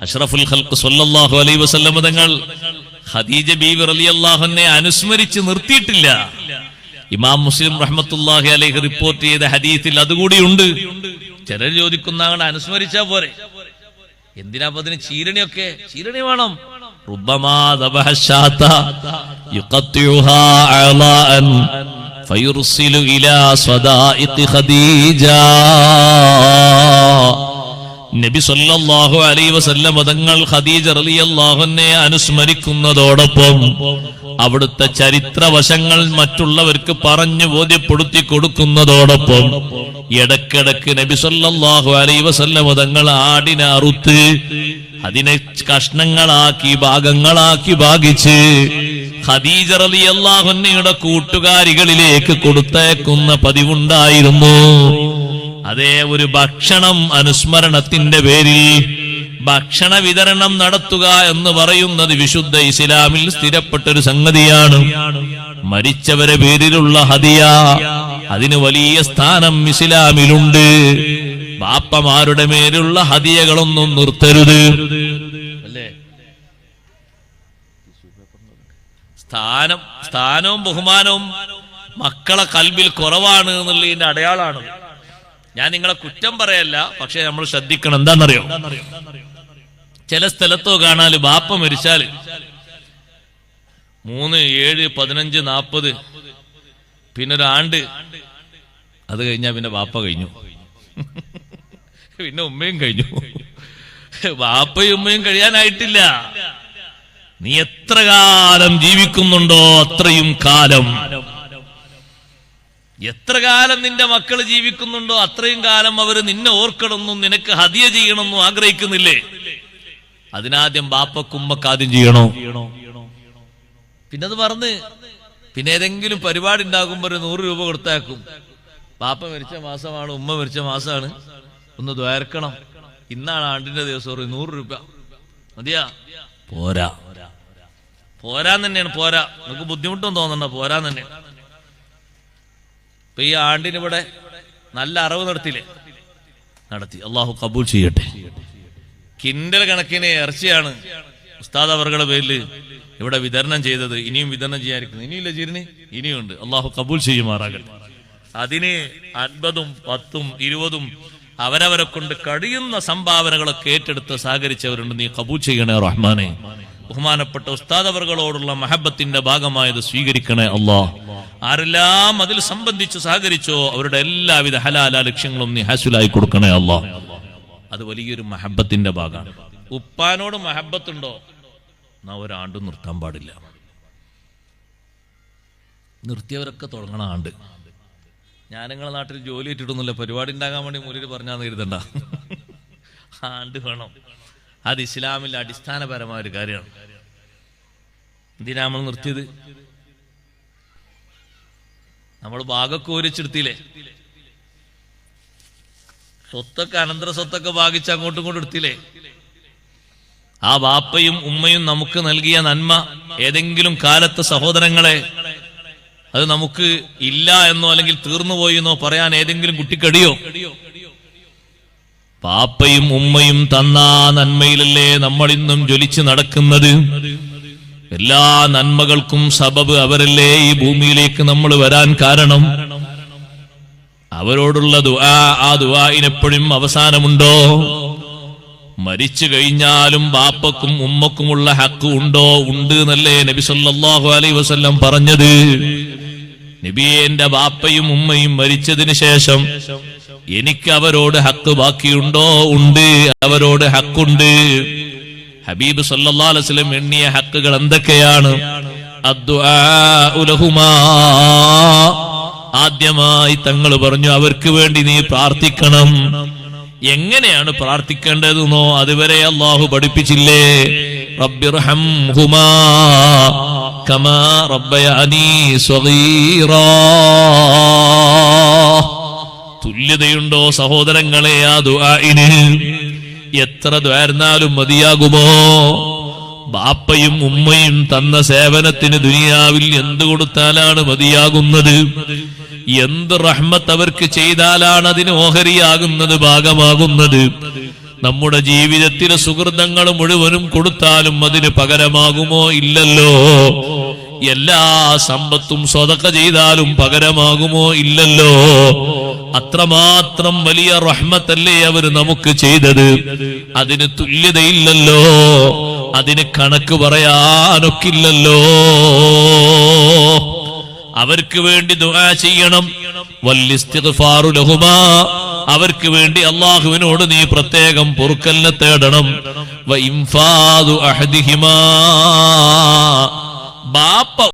അഷ്റഫുൽ ഖൽഖ് സ്വല്ലല്ലാഹു അലൈഹി വസല്ലം തങ്ങൾ ഖദീജ ബീവി റളിയല്ലാഹു അൻഹയെ അനുസ്മരിച്ച് നിർത്തിയിട്ടില്ല. ഇമാം മുസ്ലിം റഹ്മത്തുള്ളാഹി അലൈഹി റിപ്പോർട്ട് ചെയ്ത ഹദീസിൽ അതുകൂടിയുണ്ട്. ചിലർ ചോദിക്കുന്ന അങ്ങനെ അനുസ്മരിച്ചാ പോരെ, എന്തിനാ അതിന് ചീരണിയൊക്കെ? ചീരണി വേണം. റുബ്ബമാ ദബഹ ശാത യുഖത്തിഉഹാ അളാൻ ഫയുർസിലു ഇലാ സദാഇഖി ഖദീജ. നബി സല്ലല്ലാഹു അലൈഹി വസല്ലം തങ്ങൾ ഖദീജ റളിയല്ലാഹു അൻഹയെ അനുസ്മരിക്കുന്നതോടൊപ്പം അവിടുത്തെ ചരിത്രവശങ്ങൾ മറ്റുള്ളവർക്ക് പറഞ്ഞു ബോധ്യപ്പെടുത്തി കൊടുക്കുന്നതോടൊപ്പം ഇടക്കിടക്ക് നബി സല്ലല്ലാഹു അലൈഹി വസല്ലം തങ്ങൾ ആടിനെ അറുത്ത് അതിനെ കഷ്ണങ്ങളാക്കി ഭാഗങ്ങളാക്കി ഭാഗിച്ച് ഖദീജ റളിയല്ലാഹു അൻഹയുടെ കൂട്ടുകാരികളിലേക്ക് കൊടുത്തേക്കുന്ന പതിവുണ്ടായിരുന്നു. അതേ ഒരു ഭക്ഷണം അനുസ്മരണത്തിന്റെ പേരിൽ ഭക്ഷണ വിതരണം നടത്തുക എന്ന് പറയുന്നത് വിശുദ്ധ ഇസ്ലാമിൽ സ്ഥിരപ്പെട്ടൊരു സംഗതിയാണ്. മരിച്ചവരെ പേരിലുള്ള ഹദിയ, അതിന് വലിയ സ്ഥാനം ഇസ്ലാമിലുണ്ട്. ബാപ്പമാരുടെ മേലുള്ള ഹദിയകളൊന്നും നിർത്തരുത്. അല്ലേ? സ്ഥാനവും ബഹുമാനവും മക്കളെ കൽബിൽ കുറവാണ് എന്നുള്ളതിന്റെ അടയാളാണ്. ഞാൻ നിങ്ങളെ കുറ്റം പറയല്ല, പക്ഷെ നമ്മൾ ശ്രദ്ധിക്കണം. എന്താണെന്നറിയോ, ചില സ്ഥലത്തോ കാണാല് ബാപ്പ മരിച്ചാല് 3, 7, 15, 40 പിന്നെ ഒരാണ്ട്, അത് കഴിഞ്ഞാ പിന്നെ ബാപ്പ കഴിഞ്ഞു, പിന്നെ ഉമ്മയും കഴിഞ്ഞു. ബാപ്പയും ഉമ്മയും കഴിയാനായിട്ടില്ല. നീ എത്ര കാലം ജീവിക്കുന്നുണ്ടോ അത്രയും കാലം, എത്ര കാലം നിന്റെ മക്കൾ ജീവിക്കുന്നുണ്ടോ അത്രയും കാലം അവര് നിന്നെ ഓർക്കണമെന്നും നിനക്ക് ഹദിയ ചെയ്യണമെന്നും ആഗ്രഹിക്കുന്നില്ലേ? അതിനാദ്യം ബാപ്പക്കുമ്മക്ക് ആദ്യം ചെയ്യണോ? പിന്നെ അത് പറഞ്ഞ് പിന്നെ ഏതെങ്കിലും പരിപാടി ഉണ്ടാകുമ്പോ 100 രൂപ കൊടുത്തേക്കും. ബാപ്പ മരിച്ച മാസമാണ്, ഉമ്മ മരിച്ച മാസമാണ്, ഒന്ന് ദ്വാരക്കണം, ഇന്നാണ് ആണ്ടിന്റെ ദിവസം, 100 രൂപ മതിയാ? പോരാ, പോരാൻ തന്നെയാണ്. പോരാ, നമുക്ക് ബുദ്ധിമുട്ടൊന്നും തോന്നണ്ട, പോരാൻ തന്നെയാണ്. ഇപ്പൊ ഈ ആണ്ടിനിവിടെ നല്ല അറിവ് നടത്തി, അള്ളാഹു കബൂൽ ചെയ്യട്ടെ. കിൻഡൽ കണക്കിന് ഇറച്ചിയാണ് ഉസ്താദ് അവരുടെ പേരിൽ ഇവിടെ വിതരണം ചെയ്തത്. ഇനിയും വിതരണം ചെയ്യാതിരിക്കുന്നു. ഇനിയില്ല ജീർണി, ഇനിയുണ്ട്. അള്ളാഹു കബൂൽ ചെയ്യുമാറാകട്ടെ. അതിന് 50ഉം 10ഉം 20ഉം അവരവരെ കൊണ്ട് കഴിയുന്ന സംഭാവനകളൊക്കെ ഏറ്റെടുത്ത് സഹകരിച്ചവരുണ്ട്. നീ കബൂൽ ചെയ്യണേ റഹ്മാനെ. ബഹുമാനപ്പെട്ട ഉസ്താദ് അവർകളോടുള്ള മഹബത്തിന്റെ ഭാഗമായത് സ്വീകരിക്കണേ അല്ലാഹ്. ആരെല്ലാം അതിൽ സംബന്ധിച്ച് സഹകരിച്ചോ അവരുടെ എല്ലാവിധ ഹലാല ലക്ഷ്യങ്ങളും നീ ഹാസുലായി കൊടുക്കണേ അല്ലാഹ്. അത് വലിയൊരു മഹബത്തിന്റെ ഭാഗമാണ്. ഉപ്പാനോട് മഹബത്തുണ്ടോ എന്നാ ഒരാണ്ടും നിർത്താൻ പാടില്ല. നിർത്തിയവരൊക്കെ തുടങ്ങണ ആണ്ട്. ഞാൻ നിങ്ങളുടെ നാട്ടിൽ ജോലി ഇട്ടിട്ടൊന്നുമില്ല, പരിപാടി ഉണ്ടാകാൻ വേണ്ടി മൂലയിൽ പറഞ്ഞാന്ന് കരുതണ്ട. ആണ്ട് വേണം. അത് ഇസ്ലാമിൽ അടിസ്ഥാനപരമായ ഒരു കാര്യമാണ്. എന്തിനാ നമ്മൾ നിർത്തിയത്? നമ്മൾ ഭാഗമൊക്കെ ഓരിച്ചെടുത്തില്ലേ? സ്വത്തൊക്കെ അനന്തര സ്വത്തൊക്കെ ഭാഗിച്ച് അങ്ങോട്ടും ഇങ്ങോട്ടും എടുത്തില്ലേ? ആ ബാപ്പയും ഉമ്മയും നമുക്ക് നൽകിയ നന്മ ഏതെങ്കിലും കാലത്ത് സഹോദരങ്ങളെ അത് നമുക്ക് ഇല്ല എന്നോ അല്ലെങ്കിൽ തീർന്നുപോയി എന്നോ പറയാൻ ഏതെങ്കിലും കുട്ടിക്കടിയോ? പാപ്പയും ഉമ്മയും തന്ന നന്മയിലല്ലേ നമ്മൾ ഇന്നും ജ്വലിച്ച് നടക്കുന്നത്. എല്ലാ നന്മകൾക്കും സബബ് അവരല്ലേ ഈ ഭൂമിയിലേക്ക് നമ്മൾ വരാൻ കാരണം. അവരോടുള്ള ദുആ, ആ ദുആഇനെപ്പോഴും അവസാനമുണ്ടോ? മരിച്ചു കഴിഞ്ഞാലും ബാപ്പക്കും ഉമ്മക്കുമുള്ള ഹക്ക് ഉണ്ടോ? ഉണ്ട് എന്നല്ലേ നബി സല്ലല്ലാഹു അലൈഹി വസല്ലം പറഞ്ഞത്. നബിയെ, എന്റെ ബാപ്പയും ഉമ്മയും മരിച്ചതിന് ശേഷം എനിക്ക് അവരോട് ഹക്ക് ബാക്കിയുണ്ടോ? ഉണ്ട്, അവരോട് ഹക്കുണ്ട്. ഹബീബ് സല്ലല്ലാഹു അലൈഹി വസല്ലം എണ്ണിയ ഹക്കുകൾ എന്തൊക്കെയാണ്? അദ്ദുആഉ ലഹുമാ. ആദ്യമായി തങ്ങൾ പറഞ്ഞു അവർക്ക് വേണ്ടി നീ പ്രാർത്ഥിക്കണം. എങ്ങനെയാണ് പ്രാർത്ഥിക്കേണ്ടതെന്നോ അതുവരെ അല്ലാഹു പഠിപ്പിച്ചില്ലേ? റബ്ബിർഹംഹുമാ കമാ റബ്ബയാനി സ്വഗീറാ. തുല്യതയുണ്ടോ സഹോദരങ്ങളെ ആ ദുആഇന്? എത്ര ദ്വാരുന്നാലും മതിയാകുമോ? ബാപ്പയും ഉമ്മയും തന്ന സേവനത്തിന് ദുനിയാവിൽ എന്ത് കൊടുത്താലാണ് മതിയാകുന്നത്? എന്ത് റഹ്മത്ത് അവർക്ക് ചെയ്താലാണ് അതിന് ഓഹരിയാകുന്നത്, ഭാഗമാകുന്നത്? നമ്മുടെ ജീവിതത്തിലെ സുഹൃതങ്ങൾ മുഴുവനും കൊടുത്താലും അതിന് പകരമാകുമോ? ഇല്ലല്ലോ. എല്ലാ സമ്പത്തും സ്വതക്ക ചെയ്താലും പകരമാകുമോ? ഇല്ലല്ലോ. അത്രമാത്രം വലിയ റഹ്മത്തല്ലേ അവര് നമുക്ക് ചെയ്തത്. അതിന് തുല്യതയില്ലല്ലോ, അതിന് കണക്ക് പറയാനൊക്കില്ലല്ലോ. അവർക്ക് വേണ്ടി ദുആ ചെയ്യണം. വല്ലിസ്തിഗ്ഫാറു ലഹുമാ, അവർക്ക് വേണ്ടി അല്ലാഹുവിനോട് നീ പ്രത്യേകം പൊറുക്കലിനെ തേടണം. വ ഇൻഫാദു അഹദിഹിമാ, ബാപ്പ